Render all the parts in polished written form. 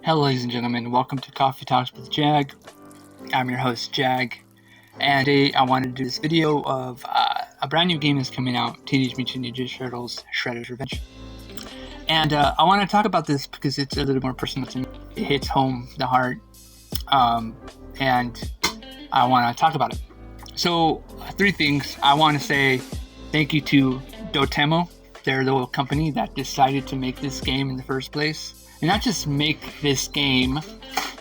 Hello, ladies and gentlemen. Welcome to Coffee Talks with JAG. I'm your host, Jag. And today I wanted to do this video of a brand new game that's coming out, Teenage Mutant Ninja Turtles Shredder's Revenge. And I want to talk about this because it's a little more personal to me. It hits home the heart. And I want to talk about it. So, three things. I want to say thank you to Dotemu. They're the company that decided to make this game in the first place. And not just make this game,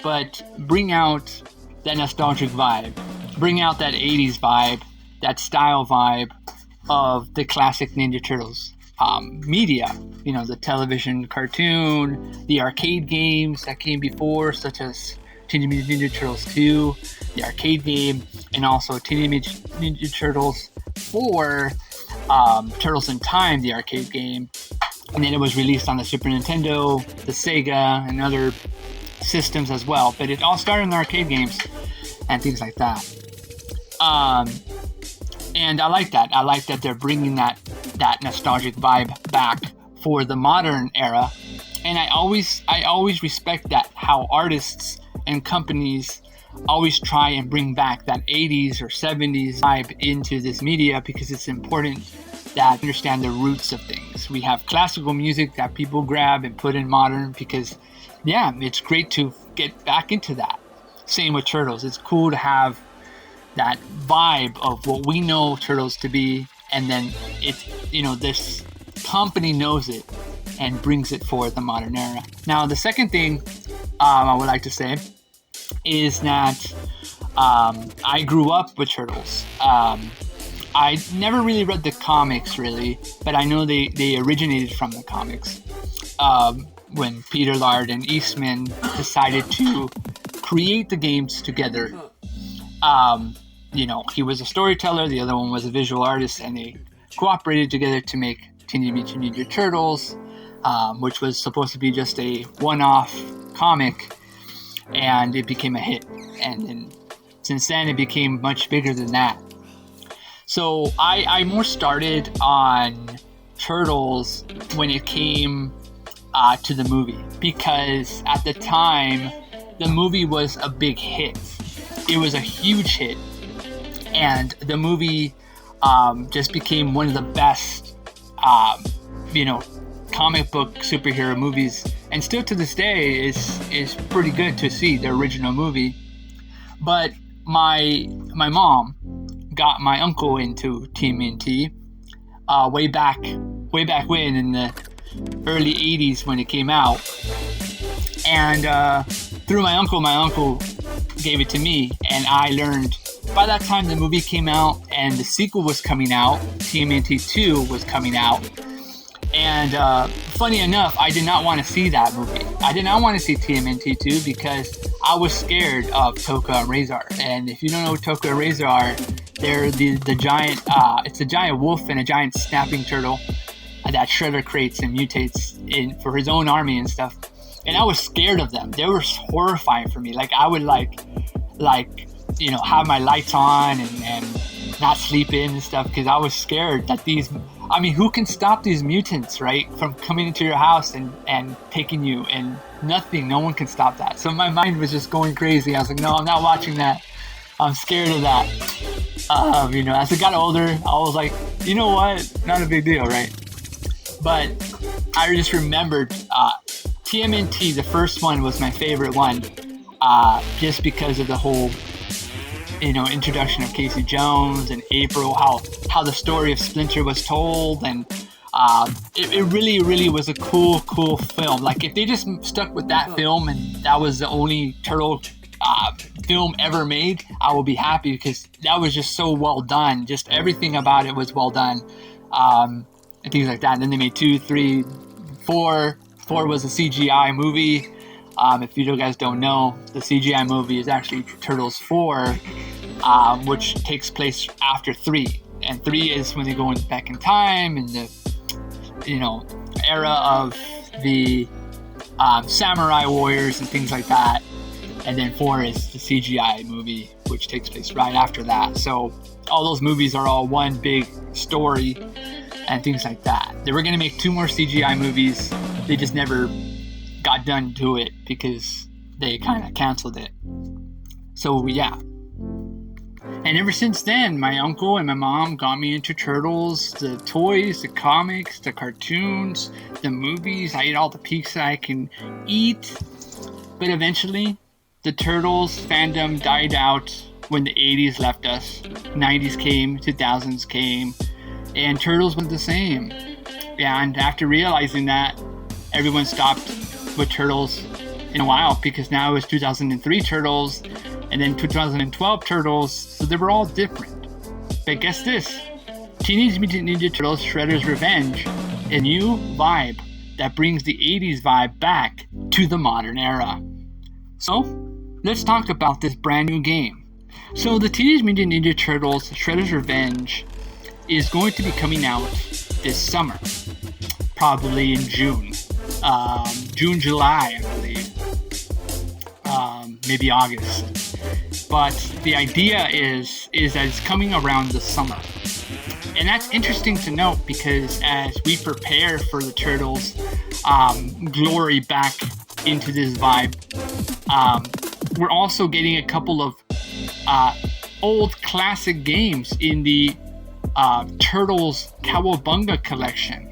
but bring out that nostalgic vibe. Bring out that 80's vibe, that style vibe of the classic Ninja Turtles media. You know, the television cartoon, the arcade games that came before, such as Teenage Mutant Ninja Turtles 2, the arcade game, and also Teenage Mutant Ninja Turtles 4, Turtles in Time, the arcade game. And then it was released on the Super Nintendo, the Sega, and other systems as well. But it all started in the arcade games and things like that. And I like that. I like that they're bringing that nostalgic vibe back for the modern era. And I always respect that, how artists and companies always try and bring back that 80's or 70's vibe into this media, because it's important that understand the roots of things. We have classical music that people grab and put in modern because, yeah, it's great to get back into that. Same with Turtles. It's cool to have that vibe of what we know Turtles to be, and then this company knows it and brings it for the modern era. Now, the second thing I would like to say is that I grew up with Turtles. I never really read the comics, really, but I know they originated from the comics. When Peter Laird and Eastman decided to create the games together. He was a storyteller, the other one was a visual artist, and they cooperated together to make Teenage Mutant Ninja Turtles, which was supposed to be just a one-off comic, and it became a hit. And then since then, it became much bigger than that. So I more started on Turtles when it came to the movie, because at the time, the movie was a big hit. It was a huge hit, and the movie just became one of the best, comic book superhero movies, and still to this day is pretty good to see the original movie. But my mom got my uncle into TMNT way back when, in the early 80's when it came out, and through my uncle gave it to me, and I learned. By that time, the movie came out and the sequel was coming out. TMNT 2 was coming out, and funny enough, I did not want to see that movie. I did not want to see TMNT 2 because I was scared of Tokka and Razor. And if you don't know what Tokka and Razor are, they're the giant, it's a giant wolf and a giant snapping turtle that Shredder creates and mutates in for his own army and stuff. And I was scared of them. They were horrifying for me. Like, I would have my lights on and not sleep in and stuff, because I was scared that who can stop these mutants, right, from coming into your house and taking you? And no one can stop that. So my mind was just going crazy. I was like, no, I'm not watching that. I'm scared of that. As I got older, I was like, you know what? Not a big deal, right? But I just remembered TMNT, the first one, was my favorite one, just because of the whole, introduction of Casey Jones and April, how the story of Splinter was told, and it really, really was a cool film. Like, if they just stuck with that film and that was the only Turtle film ever made, I will be happy, because that was just so well done. Just everything about it was well done, and things like that. And then they made 2, 3, 4. 4 was a CGI movie. If you guys don't know, the CGI movie is actually Turtles 4, which takes place after 3. And 3 is when they go back in time, in the era of the samurai warriors and things like that. And then 4 is the CGI movie, which takes place right after that. So all those movies are all one big story and things like that. They were going to make 2 more CGI movies. They just never got not done to it because they kind of canceled it. So yeah. And ever since then, my uncle and my mom got me into Turtles, the toys, the comics, the cartoons, the movies. I ate all the pizza I can eat. But eventually, the Turtles fandom died out when the 80's left us. 90's came, 2000s came, and Turtles was the same. Yeah, and after realizing that, everyone stopped with Turtles in a while, because now it was 2003 Turtles, and then 2012 Turtles, so they were all different. But guess this, Teenage Mutant Ninja Turtles Shredder's Revenge, a new vibe that brings the 80's vibe back to the modern era. So, let's talk about this brand new game. So the Teenage Mutant Ninja Turtles Shredder's Revenge is going to be coming out this summer, probably in June, July, I believe, maybe August. But the idea is that it's coming around the summer. And that's interesting to note, because as we prepare for the Turtles' glory back into this vibe, we're also getting a couple of old classic games in the Turtles Cowabunga collection,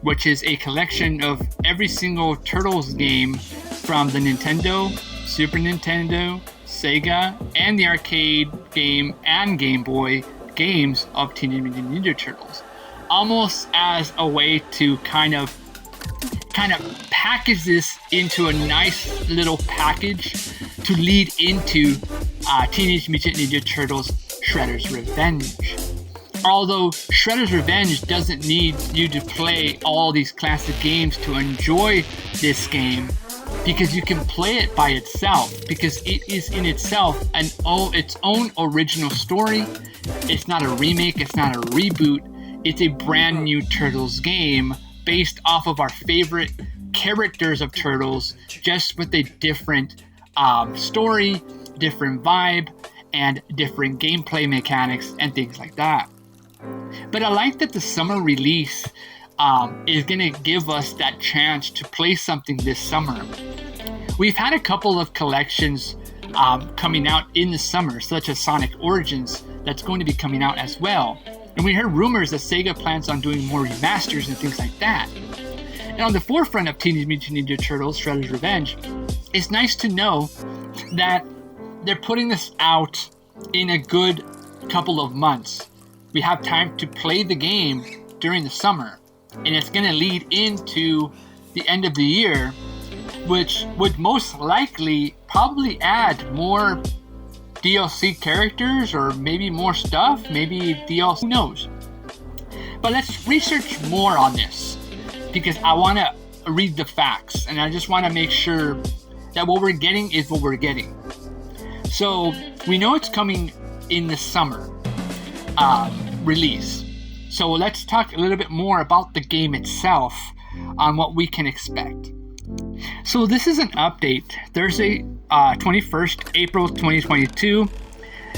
which is a collection of every single Turtles game from the Nintendo, Super Nintendo, Sega, and the arcade game and Game Boy games of Teenage Mutant Ninja Turtles, almost as a way to kind of package this into a nice little package to lead into Teenage Mutant Ninja Turtles Shredder's Revenge. Although Shredder's Revenge doesn't need you to play all these classic games to enjoy this game, because you can play it by itself, because it is in itself its own original story. It's not a remake, it's not a reboot, it's a brand new Turtles game based off of our favorite characters of Turtles, just with a different story, different vibe, and different gameplay mechanics and things like that. But I like that the summer release is going to give us that chance to play something this summer. We've had a couple of collections coming out in the summer, such as Sonic Origins, that's going to be coming out as well. And we heard rumors that Sega plans on doing more remasters and things like that. And on the forefront of Teenage Mutant Ninja Turtles Shredder's Revenge, it's nice to know that they're putting this out in a good couple of months. We have time to play the game during the summer, and it's going to lead into the end of the year, which would most likely probably add more DLC characters, or maybe more stuff, maybe DLC, who knows. But let's research more on this, because I want to read the facts, and I just want to make sure that what we're getting is what we're getting. So we know it's coming in the summer release. So let's talk a little bit more about the game itself, on what we can expect. So this is an update, Thursday, 21st April 2022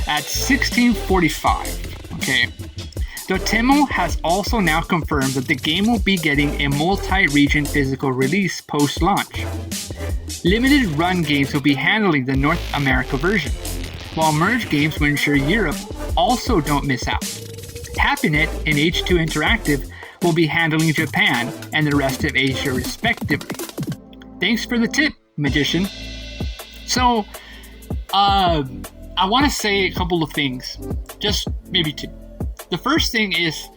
at 16:45. Okay. Dotemu has also now confirmed that the game will be getting a multi-region physical release post-launch. Limited run games will be handling the North America version, while merge games will ensure Europe also don't miss out. Happinet and H2 Interactive will be handling Japan and the rest of Asia respectively. Thanks for the tip, Magician. So, I want to say a couple of things, just maybe two. The first thing is,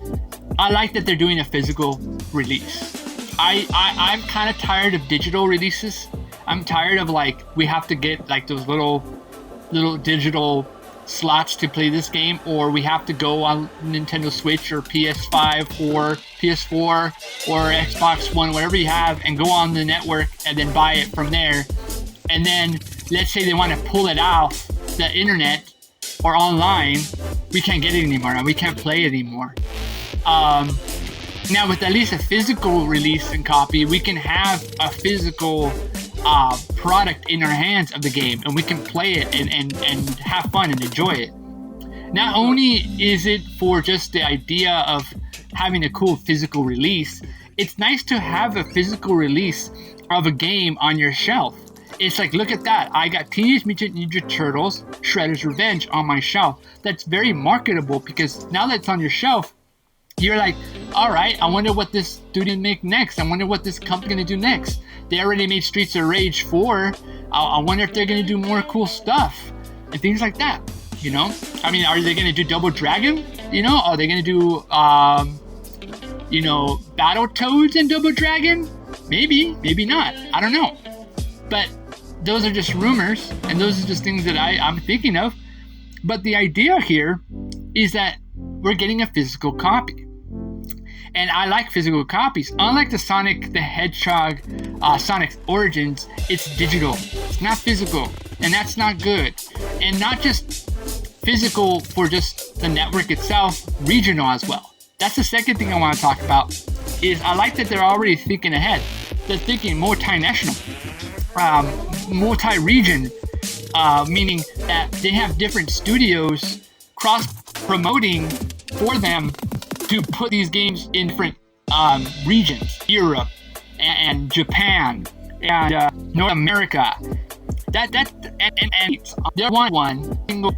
I like that they're doing a physical release. I'm kind of tired of digital releases. I'm tired of we have to get those little digital slots to play this game, or we have to go on Nintendo Switch or PS5 or PS4 or Xbox One, whatever you have, and go on the network and then buy it from there. And then let's say they want to pull it off the internet or online, we can't get it anymore and we can't play it anymore. Now with at least a physical release and copy, we can have a physical product in our hands of the game, and we can play it and have fun and enjoy it. Not only is it for just the idea of having a cool physical release, it's nice to have a physical release of a game on your shelf. It's like, look at that. I got Teenage Mutant Ninja Turtles Shredder's Revenge on my shelf. That's very marketable because now that it's on your shelf, you're like, all right, I wonder what this studio make next. I wonder what this company going to do next. They already made Streets of Rage 4. I wonder if they're going to do more cool stuff and things like that, you know? I mean, are they going to do Double Dragon? You know, are they going to do, Battletoads and Double Dragon? Maybe, maybe not. I don't know. But those are just rumors, and those are just things that I'm thinking of. But the idea here is that we're getting a physical copy. And I like physical copies. Unlike the Sonic the Hedgehog, Sonic Origins, it's digital. It's not physical. And that's not good. And not just physical for just the network itself, regional as well. That's the second thing I want to talk about, is I like that they're already thinking ahead. They're thinking multinational, multi-region, meaning that they have different studios cross-promoting for them to put these games in different regions, Europe and Japan and North America. And they want one single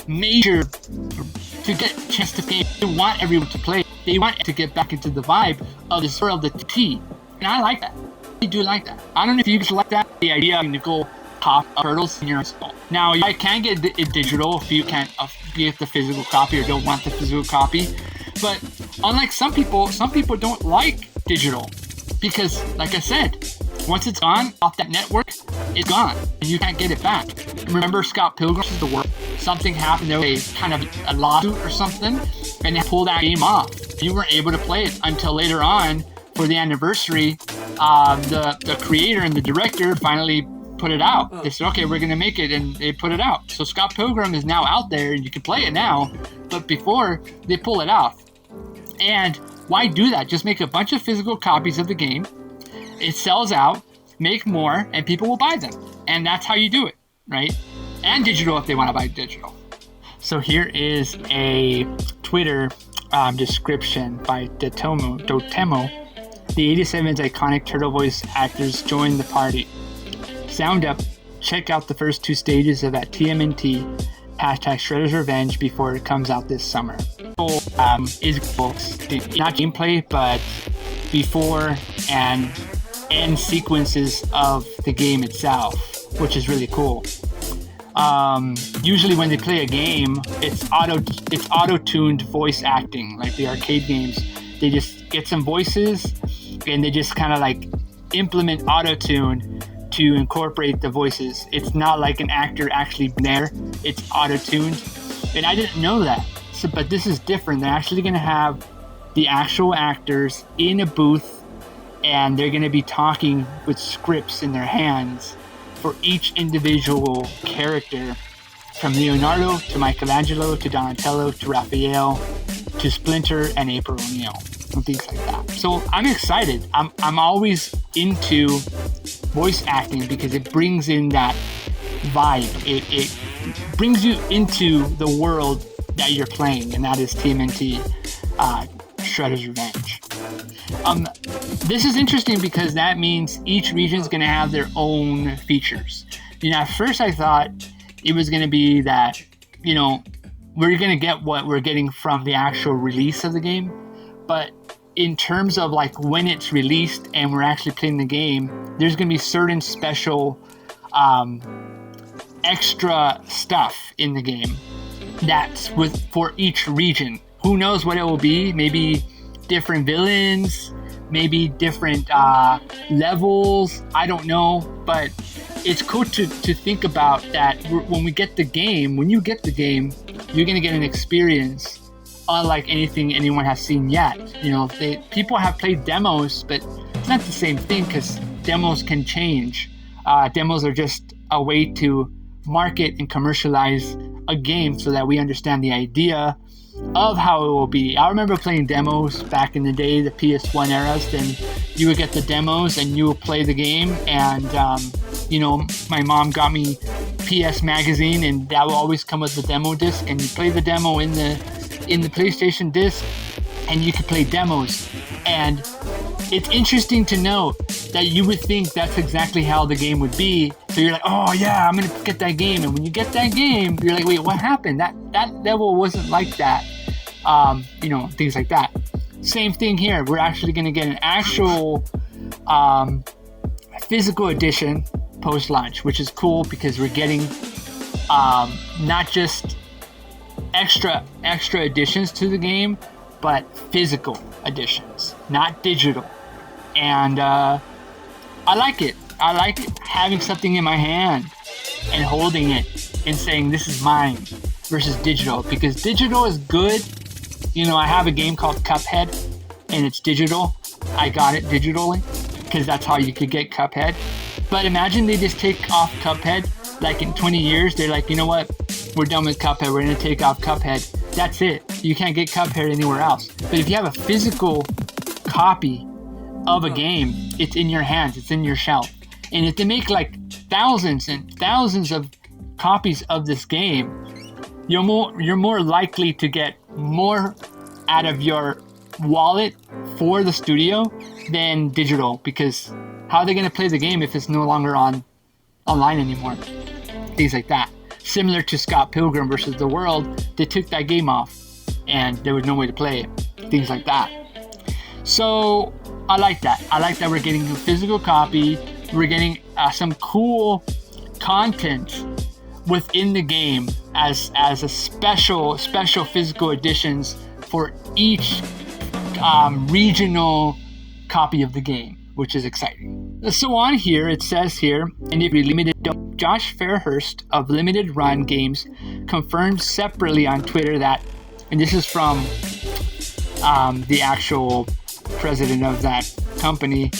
major to get a chance to play. They want everyone to play. They want to get back into the vibe of this world of the T. And I like that. I do like that. I don't know if you guys like that. The idea of Nicole Pop Turtles in your install. Now, I can get it digital if you can't get the physical copy or don't want the physical copy. But unlike some people don't like digital because, like I said, once it's gone off that network, it's gone and you can't get it back. Remember Scott Pilgrim's The World? Something happened, there was kind of a lawsuit or something, and they pulled that game off. You weren't able to play it until later on for the anniversary. The creator and the director finally put it out. They said, okay, we're going to make it, and they put it out. So Scott Pilgrim is now out there, and you can play it now, but before, they pull it off. And why do that? Just make a bunch of physical copies of the game. It sells out, make more, and people will buy them. And that's how you do it, right? And digital if they want to buy digital. So here is a Twitter description by Dotemo. The 87's iconic turtle voice actors joined the party. Sound up, check out the first 2 stages of that TMNT #Shredder's Revenge before it comes out this summer. Is not gameplay, but before and end sequences of the game itself, which is really cool. Usually when they play a game, it's auto-tuned voice acting, like the arcade games. They just get some voices and they just kind of like implement auto-tune to incorporate the voices. It's not like an actor actually there, it's auto-tuned. And I didn't know that. But this is different. They're actually going to have the actual actors in a booth, and they're going to be talking with scripts in their hands for each individual character, from Leonardo to Michelangelo to Donatello to Raphael to Splinter and April O'Neil and things like that. So I'm excited. I'm always into voice acting because it brings in that vibe. It brings you into the world that you're playing, and that is TMNT Shredder's Revenge. This is interesting because that means each region is going to have their own features. You know, at first I thought it was going to be that, you know, we're going to get what we're getting from the actual release of the game, but in terms of like when it's released and we're actually playing the game, there's going to be certain special extra stuff in the game that's for each region. Who knows what it will be? Maybe different villains, maybe different levels. I don't know, but it's cool to think about that. When you get the game, you're gonna get an experience unlike anything anyone has seen yet. You know, people have played demos, but it's not the same thing because demos can change. Demos are just a way to market and commercialize a game so that we understand the idea of how it will be. I remember playing demos back in the day, the PS1 eras. Then you would get the demos and you would play the game. And, you know, my mom got me PS Magazine, and that will always come with the demo disc. And you play the demo in the PlayStation disc, and you could play demos. And it's interesting to know that you would think that's exactly how the game would be. So you're like, oh yeah, I'm gonna get that game. And when you get that game, you're like, wait, what happened? That level wasn't like that. Things like that. Same thing here. We're actually gonna get an actual physical edition post-launch, which is cool because we're getting not just extra additions to the game, but physical editions, not digital. And I like it. I like having something in my hand and holding it and saying this is mine versus digital, because digital is good. I have a game called Cuphead and it's digital. I got it digitally because that's how you could get Cuphead. But imagine they just take off Cuphead, like in 20 years, they're like, you know what? We're done with Cuphead. We're going to take off Cuphead. That's it. You can't get Cuphead anywhere else. But if you have a physical copy of a game, it's in your hands. It's in your shelf. And if they make like thousands and thousands of copies of this game, you're more likely to get more out of your wallet for the studio than digital, because how are they going to play the game if it's no longer online anymore? Things like that. Similar to Scott Pilgrim versus the World, they took that game off and there was no way to play it. Things like that. So I like that. I like that we're getting a physical copy. We're getting some cool content within the game as a special physical editions for each regional copy of the game, which is exciting. So on here, it says here, and if we limited, Josh Fairhurst of Limited Run Games confirmed separately on Twitter that, and this is from the actual president of that company,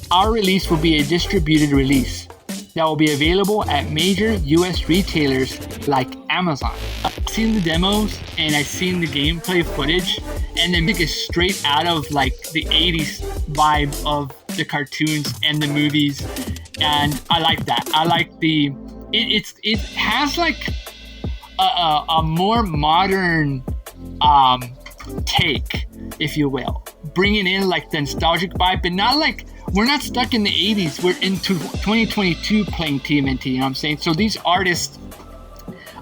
our release will be a distributed release that will be available at major US retailers like Amazon. I've seen the demos and I've seen the gameplay footage, and the music is straight out of like the 80's vibe of the cartoons and the movies, and I like that. I like it has like a more modern take, if you will, bringing in like the nostalgic vibe, but not like we're not stuck in the 80's. We're into 2022 playing TMNT, you know what I'm saying? So these artists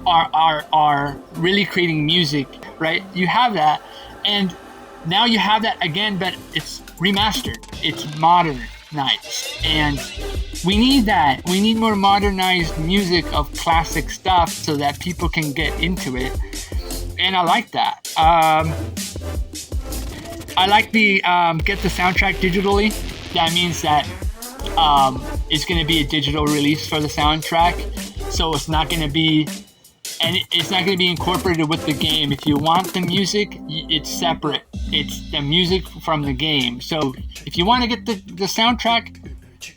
are really creating music, right? You have that, and now you have that again, but it's remastered. It's modernized, and we need that. We need more modernized music of classic stuff so that people can get into it, and I like that. I like the get the soundtrack digitally. That means that it's going to be a digital release for the soundtrack, so it's not going to be, and it's not going to be incorporated with the game. If you want the music, it's separate. It's the music from the game. So if you want to get the soundtrack,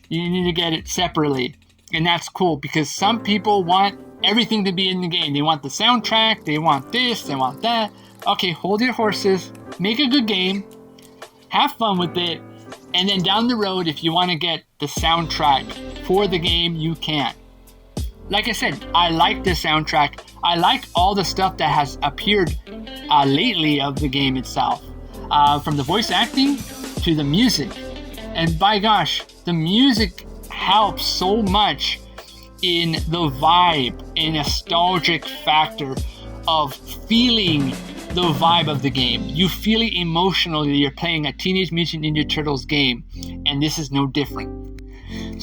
you need to get it separately, and that's cool because some people want everything to be in the game. They want the soundtrack, they want this, they want that. Okay, hold your horses, make a good game, have fun with it, and then down the road, if you want to get the soundtrack for the game, you can. Like I said, I like the soundtrack. I like all the stuff that has appeared lately of the game itself. From the voice acting to the music. And by gosh, the music helps so much in the vibe, a nostalgic factor of feeling the vibe of the game. You feel it emotionally. You're playing a Teenage Mutant Ninja Turtles game, and this is no different.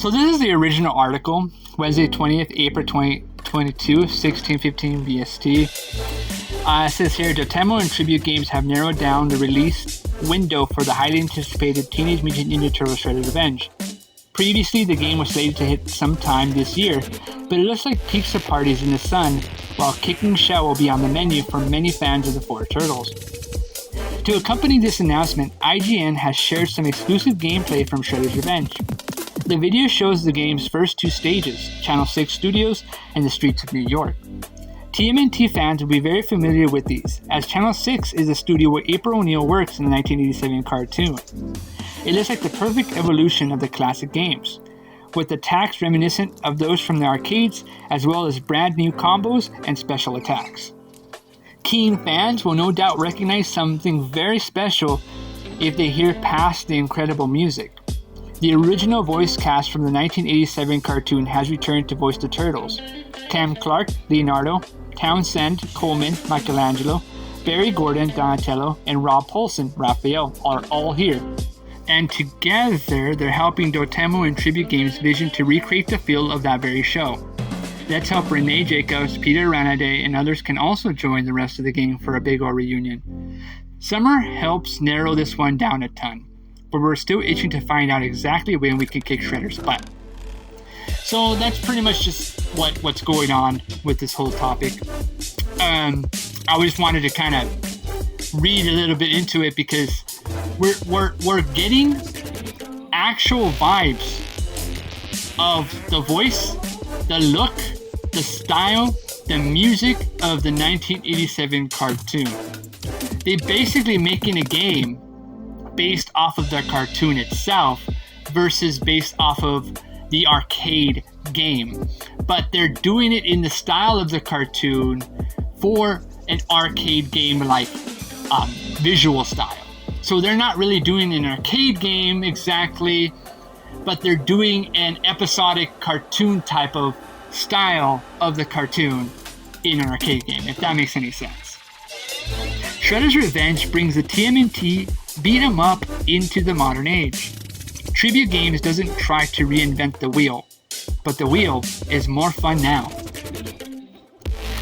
So this is the original article, Wednesday 20th, April 2022, 16:15 BST. It says here, Dotemu and Tribute Games have narrowed down the release window for the highly anticipated Teenage Mutant Ninja Turtles Shredder's Revenge. Previously, the game was slated to hit sometime this year, but it looks like pizza parties in the sun while kicking shell will be on the menu for many fans of the four Turtles. To accompany this announcement, IGN has shared some exclusive gameplay from Shredder's Revenge. The video shows the game's first two stages, Channel 6 Studios and the streets of New York. TMNT fans will be very familiar with these, as Channel 6 is the studio where April O'Neil works in the 1987 cartoon. It looks like the perfect evolution of the classic games, with attacks reminiscent of those from the arcades, as well as brand new combos and special attacks. Keen fans will no doubt recognize something very special if they hear past the incredible music. The original voice cast from the 1987 cartoon has returned to voice the Turtles. Cam Clark, Leonardo, Townsend, Coleman, Michelangelo, Barry Gordon, Donatello, and Rob Paulson, Raphael, are all here. And together, they're helping Dotemu and Tribute Games' vision to recreate the feel of that very show. Let's hope Renee Jacobs, Peter Ranade, and others can also join the rest of the gang for a big old reunion. Summer helps narrow this one down a ton, but we're still itching to find out exactly when we can kick Shredder's butt. So that's pretty much just what's going on with this whole topic. I just wanted to kind of read a little bit into it because we're getting actual vibes of the voice, the look, the style, the music of the 1987 cartoon. They basically making a game based off of the cartoon itself versus based off of the arcade game. But they're doing it in the style of the cartoon for an arcade game like visual style. So they're not really doing an arcade game exactly, but they're doing an episodic cartoon type of style of the cartoon in an arcade game, if that makes any sense. Shredder's Revenge brings the TMNT beat 'em up into the modern age. Tribute Games doesn't try to reinvent the wheel, but the wheel is more fun now.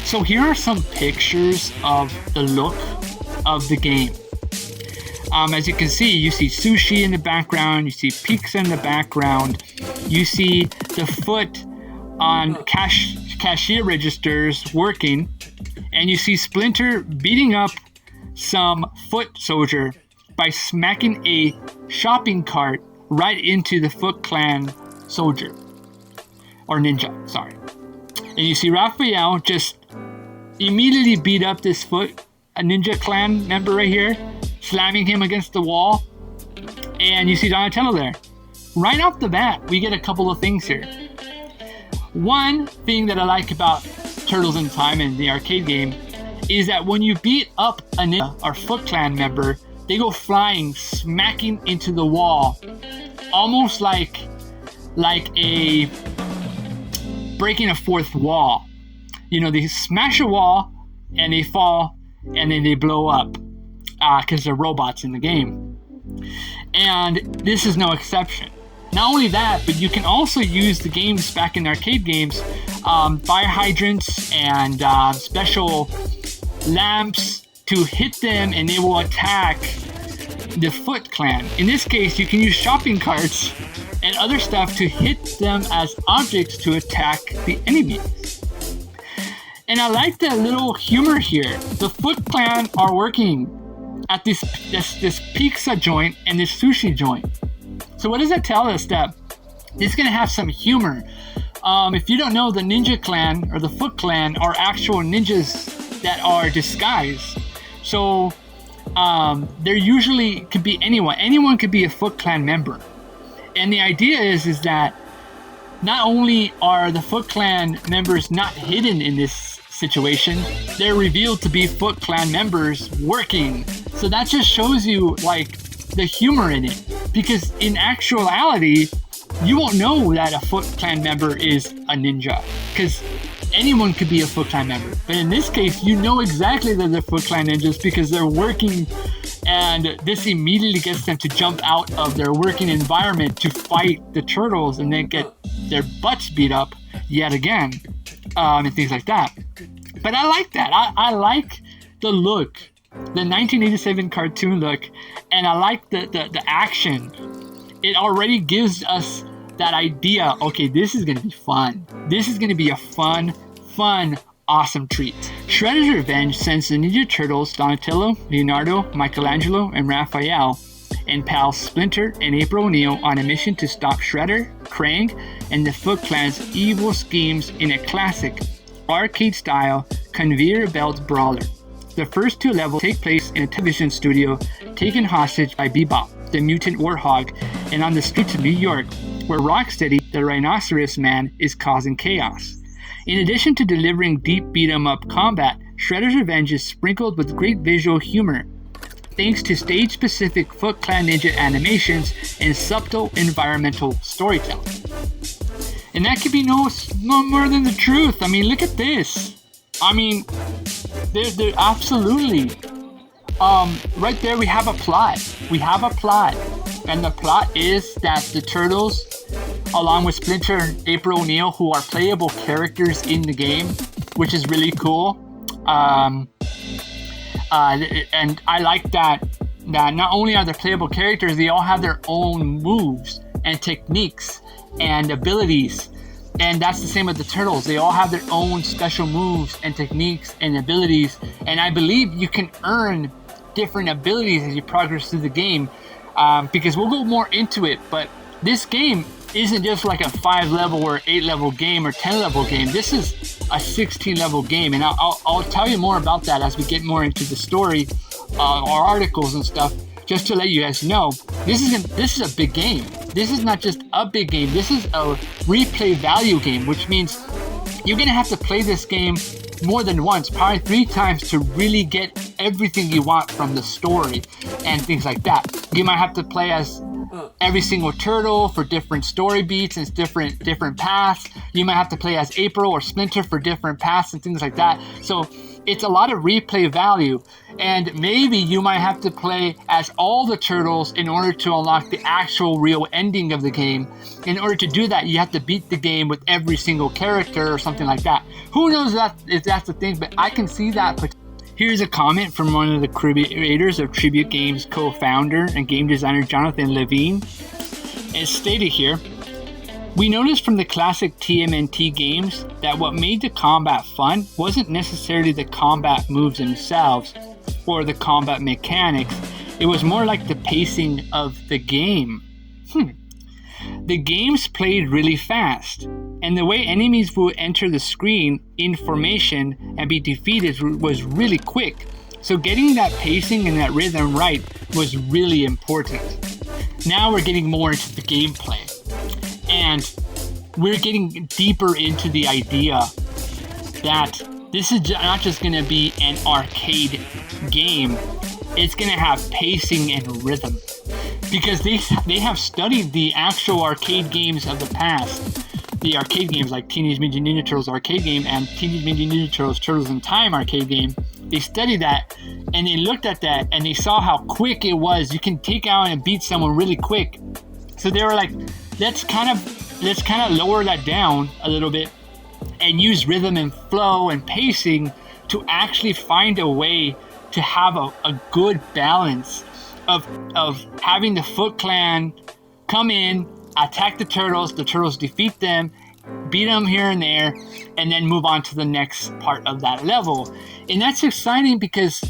So here are some pictures of the look of the game. As you can see, you see sushi in the background, you see pizza in the background, you see the foot on cashier registers working, and you see Splinter beating up some foot soldier by smacking a shopping cart right into the Foot Clan soldier. Or ninja, sorry. And you see Raphael just immediately beat up this a Ninja Clan member right here, slamming him against the wall. And you see Donatello there. Right off the bat, we get a couple of things here. One thing that I like about Turtles in Time and the arcade game is that when you beat up a ninja or Foot Clan member, they go flying, smacking into the wall, almost like a breaking a fourth wall. You know, they smash a wall and they fall and then they blow up because they're robots in the game. And this is no exception. Not only that, but you can also use the games back in arcade games, fire hydrants and special lamps to hit them and they will attack the Foot Clan. In this case, you can use shopping carts and other stuff to hit them as objects to attack the enemies. And I like that little humor here. The Foot Clan are working at this pizza joint and this sushi joint. So what does that tell us? That it's going to have some humor. If you don't know, the Ninja Clan or the Foot Clan are actual ninjas that are disguised. So there usually could be anyone. Anyone could be a Foot Clan member. And the idea is that not only are the Foot Clan members not hidden in this situation, they're revealed to be Foot Clan members working. So that just shows you like the humor in it. Because in actuality, you won't know that a Foot Clan member is a ninja. Because anyone could be a Foot Clan member. But in this case, you know exactly that they're Foot Clan ninjas because they're working, and this immediately gets them to jump out of their working environment to fight the turtles and then get their butts beat up yet again, and things like that. But I like that. I like the look, the 1987 cartoon look, and I like the action. It already gives us that idea, okay, this is going to be fun. This is going to be a fun, awesome treat. Shredder's Revenge sends the Ninja Turtles, Donatello, Leonardo, Michelangelo, and Raphael, and pals Splinter and April O'Neil on a mission to stop Shredder, Krang, and the Foot Clan's evil schemes in a classic, arcade-style, conveyor belt brawler. The first two levels take place in a television studio taken hostage by Bebop, the mutant warthog, and on the streets of New York, where Rocksteady, the Rhinoceros Man, is causing chaos. In addition to delivering deep beat-em-up combat, Shredder's Revenge is sprinkled with great visual humor. thanks to stage-specific Foot Clan Ninja animations and subtle environmental storytelling. And that could be no more than the truth. I mean, look at this. I mean, they're absolutely... right there we have a plot. And the plot is that the Turtles, along with Splinter and April O'Neil, who are playable characters in the game, which is really cool. And I like that not only are they playable characters, they all have their own moves and techniques and abilities. And that's the same with the Turtles. They all have their own special moves and techniques and abilities. And I believe you can earn different abilities as you progress through the game. Because we'll go more into it. But this game isn't just like a 5-level or 8-level game or 10-level game. This is a 16-level game. And I'll tell you more about that as we get more into the story or articles and stuff. Just to let you guys know, this is a big game. This is not just a big game. This is a replay value game, which means you're going to have to play this game more than once, probably 3 times to really get everything you want from the story and things like that. You might have to play as every single turtle for different story beats and different paths. You might have to play as April or Splinter for different paths and things like that. So it's a lot of replay value, and maybe you might have to play as all the turtles in order to unlock the actual real ending of the game. In order to do that, you have to beat the game with every single character or something like that. Who knows if that's the thing, but I can see that. Here's a comment from one of the creators of Tribute Games co-founder and game designer Jonathan Levine. It's stated here, "We noticed from the classic TMNT games that what made the combat fun wasn't necessarily the combat moves themselves or the combat mechanics. It was more like the pacing of the game. The games played really fast, and the way enemies would enter the screen in formation and be defeated was really quick. So getting that pacing and that rhythm right was really important. Now we're getting more into the gameplay. And we're getting deeper into the idea that this is not just going to be an arcade game. It's going to have pacing and rhythm. Because they have studied the actual arcade games of the past. The arcade games like Teenage Mutant Ninja Turtles arcade game and Teenage Mutant Ninja Turtles Turtles in Time arcade game. They studied that and they looked at that and they saw how quick it was. You can take out and beat someone really quick. So they were like, let's kind of lower that down a little bit and use rhythm and flow and pacing to actually find a way to have a good balance of having the Foot Clan come in, attack the Turtles defeat them, beat them here and there, and then move on to the next part of that level. And that's exciting because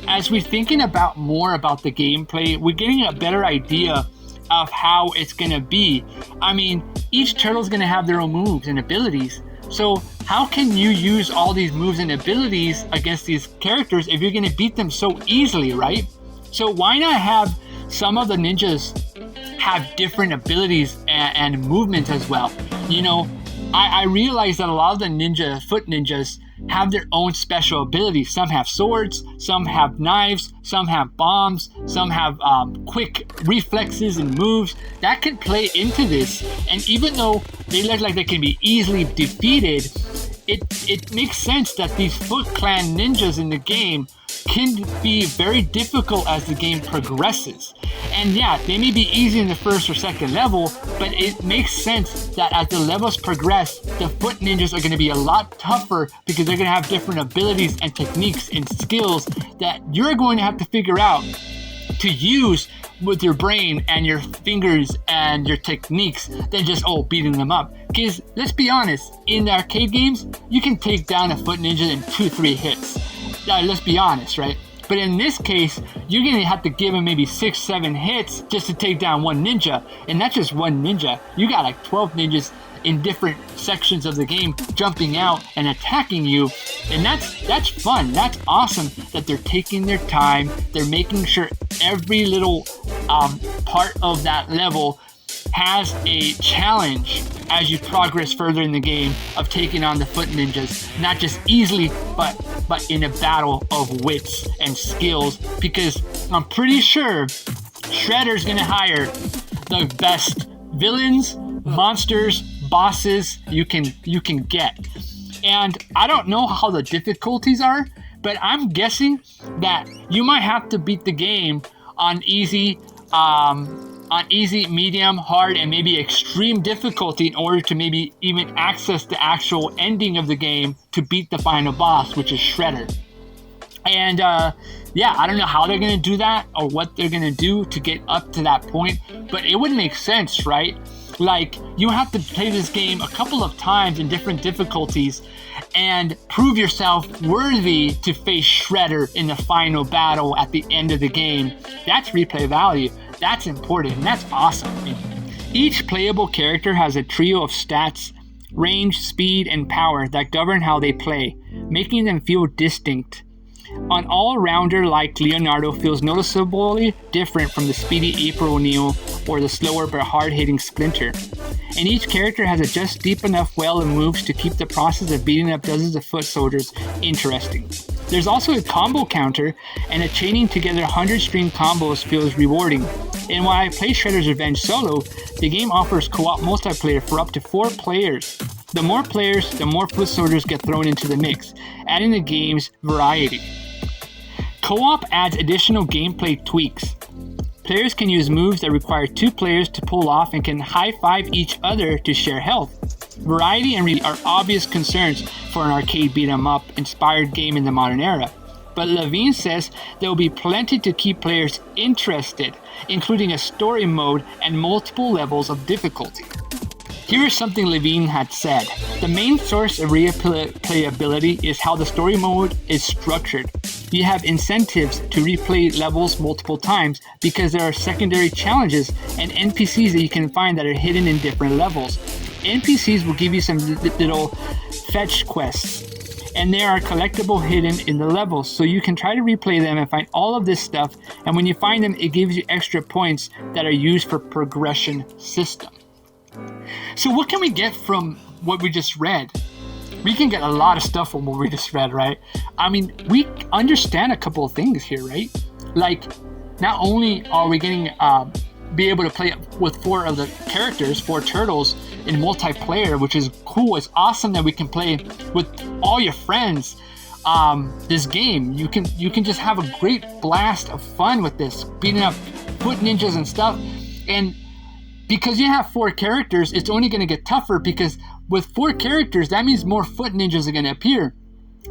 as we're thinking about more about the gameplay, we're getting a better idea of how it's going to be. I mean, each turtle's going to have their own moves and abilities. So how can you use all these moves and abilities against these characters if you're going to beat them so easily, right? So why not have some of the ninjas have different abilities and movements as well? You know, I realize that a lot of the foot ninjas have their own special abilities. Some have swords, some have knives, some have bombs, some have quick reflexes and moves that can play into this. And even though they look like they can be easily defeated, it makes sense that these Foot Clan ninjas in the game can be very difficult as the game progresses. And yeah, they may be easy in the first or second level, but it makes sense that as the levels progress, the foot ninjas are going to be a lot tougher because they're going to have different abilities and techniques and skills that you're going to have to figure out to use with your brain and your fingers and your techniques than just beating them up. Because let's be honest, in the arcade games, you can take down a foot ninja in 2-3 hits. Let's be honest, right? But in this case, you're going to have to give him maybe 6-7 hits just to take down one ninja. And that's just one ninja. You got like 12 ninjas in different sections of the game jumping out and attacking you. And that's fun. That's awesome that they're taking their time. They're making sure every little part of that level has a challenge as you progress further in the game of taking on the Foot Ninjas, not just easily, but in a battle of wits and skills, because I'm pretty sure Shredder's gonna hire the best villains, monsters, bosses you can get. And I don't know how the difficulties are, but I'm guessing that you might have to beat the game on easy, medium, hard, and maybe extreme difficulty in order to maybe even access the actual ending of the game to beat the final boss, which is Shredder. And yeah, I don't know how they're going to do that or what they're going to do to get up to that point, but it would make sense, right? Like, you have to play this game a couple of times in different difficulties and prove yourself worthy to face Shredder in the final battle at the end of the game. That's replay value. That's important, and that's awesome. Each playable character has a trio of stats, range, speed, and power that govern how they play, making them feel distinct. An all-rounder like Leonardo feels noticeably different from the speedy April O'Neil or the slower but hard-hitting Splinter. And each character has a just deep enough well of moves to keep the process of beating up dozens of foot soldiers interesting. There's also a combo counter, and a chaining together 100-string combos feels rewarding. And while I play Shredder's Revenge solo, the game offers co-op multiplayer for up to 4 players. The more players, the more foot soldiers get thrown into the mix, adding the game's variety. Co-op adds additional gameplay tweaks. Players can use moves that require 2 players to pull off and can high-five each other to share health. Variety and are obvious concerns for an arcade beat-em-up inspired game in the modern era, but Levine says there will be plenty to keep players interested, including a story mode and multiple levels of difficulty. Here is something Levine had said. The main source of replayability is how the story mode is structured. You have incentives to replay levels multiple times because there are secondary challenges and NPCs that you can find that are hidden in different levels. NPCs will give you some little fetch quests, and they are collectible hidden in the levels, so you can try to replay them and find all of this stuff, and when you find them, it gives you extra points that are used for progression system. So what can we get from what we just read? We can get a lot of stuff from what we just read, right? I mean, we understand a couple of things here, right? Like, not only are we getting be able to play with 4 of the characters, 4 turtles in multiplayer, which is cool. It's awesome that we can play with all your friends this game. You can just have a great blast of fun with this, beating up foot ninjas and stuff. And because you have 4 characters, it's only going to get tougher, because with 4 characters, that means more foot ninjas are going to appear.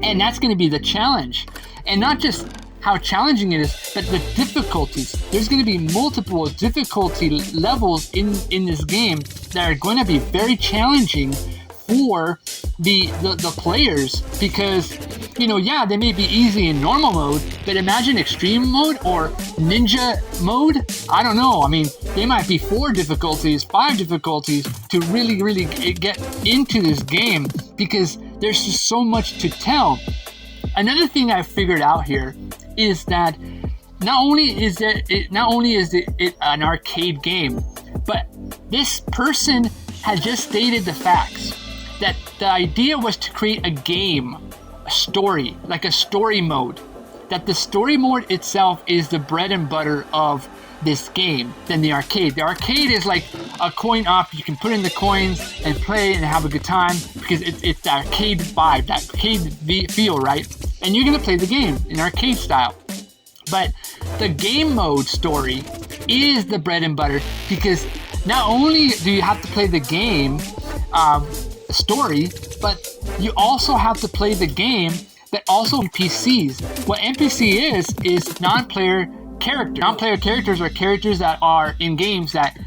And that's going to be the challenge. And not just how challenging it is, but the difficulties. There's going to be multiple difficulty levels in this game that are going to be very challenging for the players, because, you know, yeah, they may be easy in normal mode, but imagine extreme mode or ninja mode. I don't know. I mean, they might be 4 difficulties, 5 difficulties to really get into this game, because there's just so much to tell. Another thing I figured out here is that not only is it an arcade game, but this person had just stated the facts that the idea was to create a game, a story, like a story mode. That the story mode itself is the bread and butter of this game than the arcade. The arcade is like a coin op. You can put in the coins and play and have a good time, because it's the arcade vibe, that arcade feel, right? And you're going to play the game in arcade style. But the game mode story is the bread and butter, because not only do you have to play the game story, but you also have to play the game that also NPCs. What NPC is non-player character. Non-player characters are characters that are in games that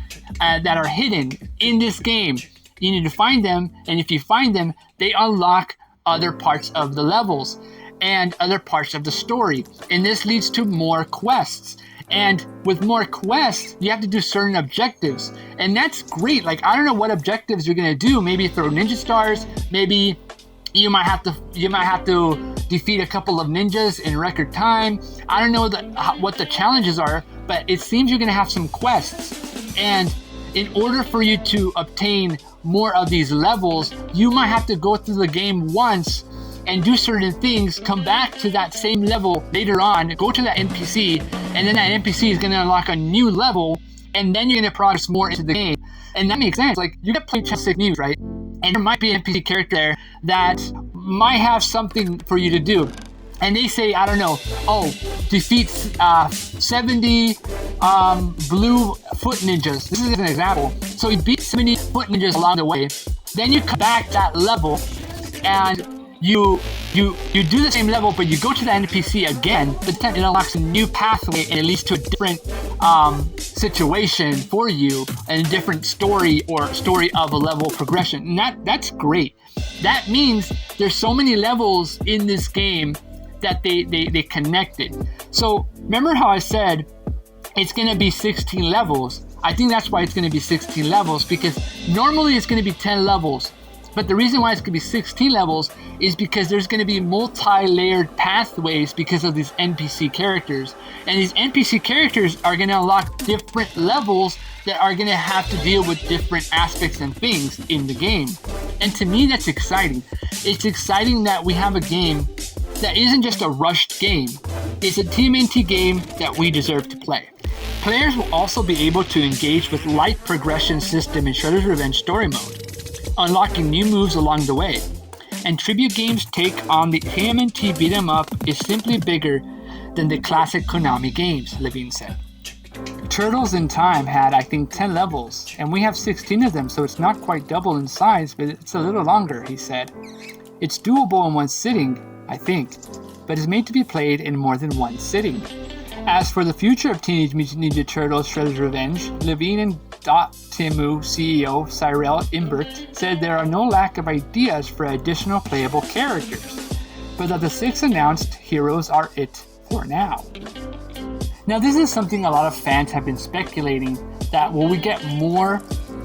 are hidden in this game. You need to find them, and if you find them, they unlock other parts of the levels and other parts of the story. And this leads to more quests. And with more quests, you have to do certain objectives. And that's great. Like, I don't know what objectives you're going to do. Maybe throw ninja stars. Maybe you might have to defeat a couple of ninjas in record time. I don't know what the challenges are, but it seems you're going to have some quests. And in order for you to obtain more of these levels, you might have to go through the game once and do certain things, come back to that same level later on, go to that NPC, and then that NPC is going to unlock a new level, and then you're going to progress more into the game. And that makes sense. Like, you got to play Chess News, right? And there might be an NPC character there that might have something for you to do. And they say, I don't know, defeat 70 blue foot ninjas. This is an example. So you beat 70 foot ninjas along the way. Then you come back that level, and you do the same level, but you go to the NPC again, but then it unlocks a new pathway and it leads to a different situation for you, and a different story or story of a level progression. And that's great. That means there's so many levels in this game that they connected. So remember how I said it's going to be 16 levels? I think that's why it's going to be 16 levels, because normally it's going to be 10 levels. But the reason why it's going to be 16 levels is because there's going to be multi-layered pathways because of these NPC characters. And these NPC characters are going to unlock different levels that are going to have to deal with different aspects and things in the game. And to me, that's exciting. It's exciting that we have a game that isn't just a rushed game. It's a TMNT game that we deserve to play. Players will also be able to engage with light progression system in Shredder's Revenge story mode, unlocking new moves along the way. And Tribute Games' take on the TMNT beat 'em up is simply bigger than the classic Konami games, Levine said. Turtles in Time had, I think, 10 levels, and we have 16 of them, so it's not quite double in size, but it's a little longer, he said. It's doable in one sitting, I think, but is made to be played in more than one sitting. As for the future of Teenage Mutant Ninja Turtles Shredder's Revenge, Levine and Dotemu CEO Cyril Imbert said there are no lack of ideas for additional playable characters, but that the 6 announced heroes are it for now. Now, this is something a lot of fans have been speculating, that will we get more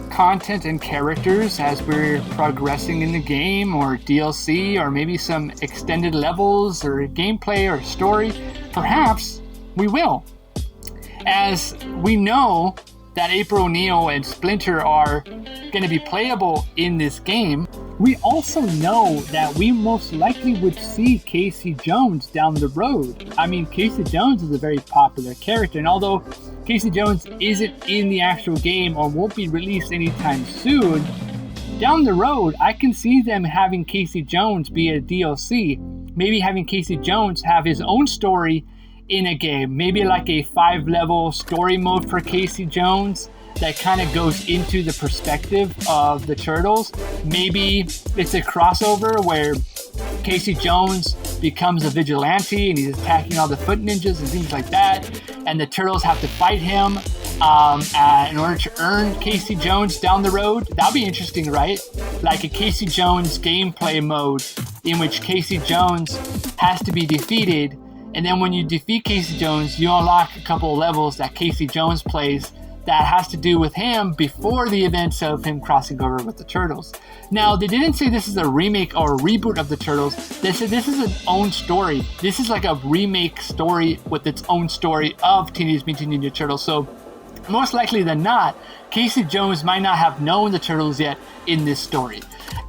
content and characters as we're progressing in the game, or DLC, or maybe some extended levels or gameplay or story? Perhaps we will. As we know that April O'Neil and Splinter are going to be playable in this game, we also know that we most likely would see Casey Jones down the road. I mean, Casey Jones is a very popular character, and although Casey Jones isn't in the actual game or won't be released anytime soon, down the road, I can see them having Casey Jones be a DLC. Maybe having Casey Jones have his own story in a game, maybe like a 5-level story mode for Casey Jones that kind of goes into the perspective of the Turtles. Maybe it's a crossover where Casey Jones becomes a vigilante and he's attacking all the foot ninjas and things like that, and the Turtles have to fight him in order to earn Casey Jones down the road. That'll be interesting, right? Like a Casey Jones gameplay mode in which Casey Jones has to be defeated, and then when you defeat Casey Jones, you unlock a couple of levels that Casey Jones plays that has to do with him before the events of him crossing over with the Turtles. Now, they didn't say this is a remake or a reboot of the Turtles. They said this is its own story. This is like a remake story with its own story of Teenage Mutant Ninja Turtles. So most likely than not, Casey Jones might not have known the Turtles yet in this story.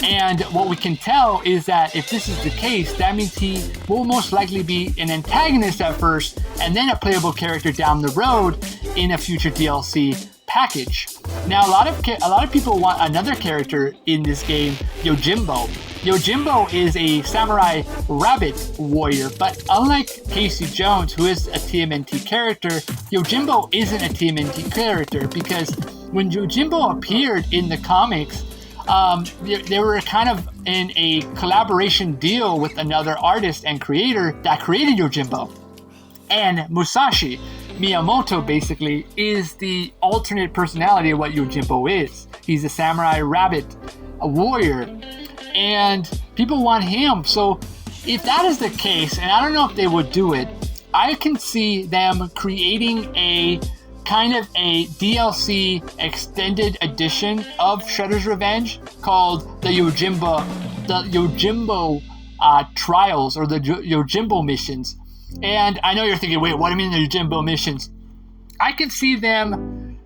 And what we can tell is that if this is the case, that means he will most likely be an antagonist at first and then a playable character down the road in a future DLC package. Now, a lot of people want another character in this game, Yojimbo. Yojimbo is a samurai rabbit warrior, but unlike Casey Jones, who is a TMNT character, Yojimbo isn't a TMNT character, because when Yojimbo appeared in the comics, they were kind of in a collaboration deal with another artist and creator that created Yojimbo. And Musashi Miyamoto basically is the alternate personality of what Yojimbo is. He's a samurai rabbit, a warrior, and people want him. So if that is the case, and I don't know if they would do it, I can see them creating a kind of a DLC extended edition of Shredder's Revenge called the Yojimbo Trials, or the Yojimbo Missions. And I know you're thinking, wait, what do you mean the Yojimbo Missions? I can see them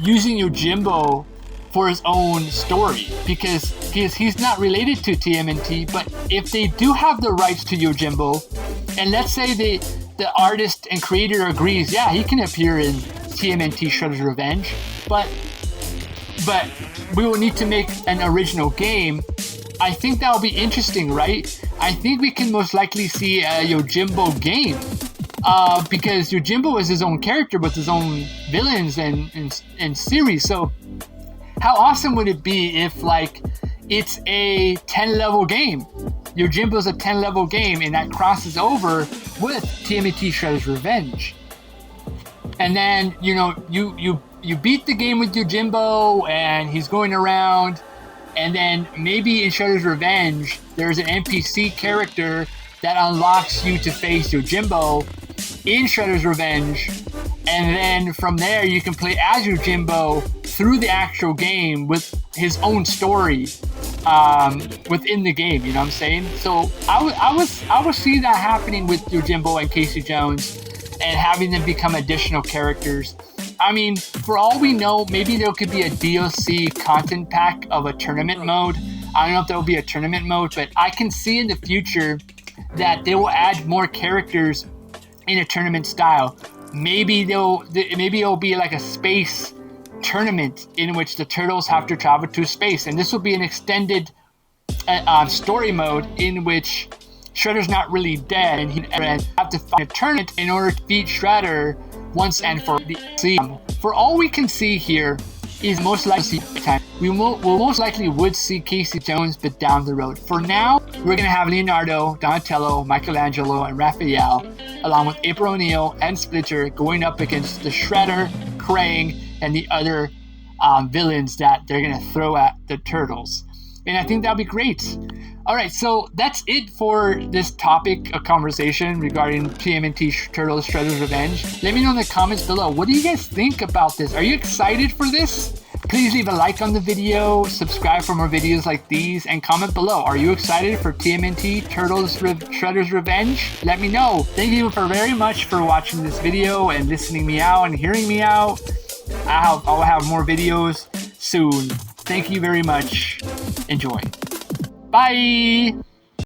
using Yojimbo for his own story, because he's not related to TMNT. But if they do have the rights to Yojimbo, and let's say the artist and creator agrees, yeah, he can appear in TMNT Shredder's Revenge, but we will need to make an original game. I think that will be interesting, right? I think we can most likely see a Yojimbo game, because Yojimbo is his own character with his own villains and series. So how awesome would it be if, like, it's a 10-level game? Yojimbo's a 10-level game, and that crosses over with TMNT Shredder's Revenge. And then, you know, you beat the game with Yojimbo, and he's going around, and then maybe in Shredder's Revenge, there's an NPC character that unlocks you to face Yojimbo in Shredder's Revenge, and then from there you can play as Yojimbo through the actual game with his own story within the game. You know what I'm saying? So I would see that happening with Yojimbo and Casey Jones, and having them become additional characters. I mean, for all we know, maybe there could be a DLC content pack of a tournament mode. I don't know if there will be a tournament mode, but I can see in the future that they will add more characters in a tournament style. Maybe it'll be like a space tournament in which the Turtles have to travel to space, and this will be an extended story mode in which Shredder's not really dead, and he have to find a tournament in order to beat Shredder once and for all. For all we can see here is most likely time. We most likely would see Casey Jones, but down the road. For now, we're gonna have Leonardo, Donatello, Michelangelo, and Raphael, along with April O'Neil and Splinter, going up against the Shredder, Krang, and the other villains that they're gonna throw at the Turtles. And I think that'll be great. All right, so that's it for this topic of conversation regarding TMNT Turtles Shredder's Revenge. Let me know in the comments below. What do you guys think about this? Are you excited for this? Please leave a like on the video, subscribe for more videos like these, and comment below. Are you excited for TMNT Turtles Shredder's Revenge? Let me know. Thank you very much for watching this video and listening me out and hearing me out. I'll have more videos soon. Thank you very much. Enjoy. Bye!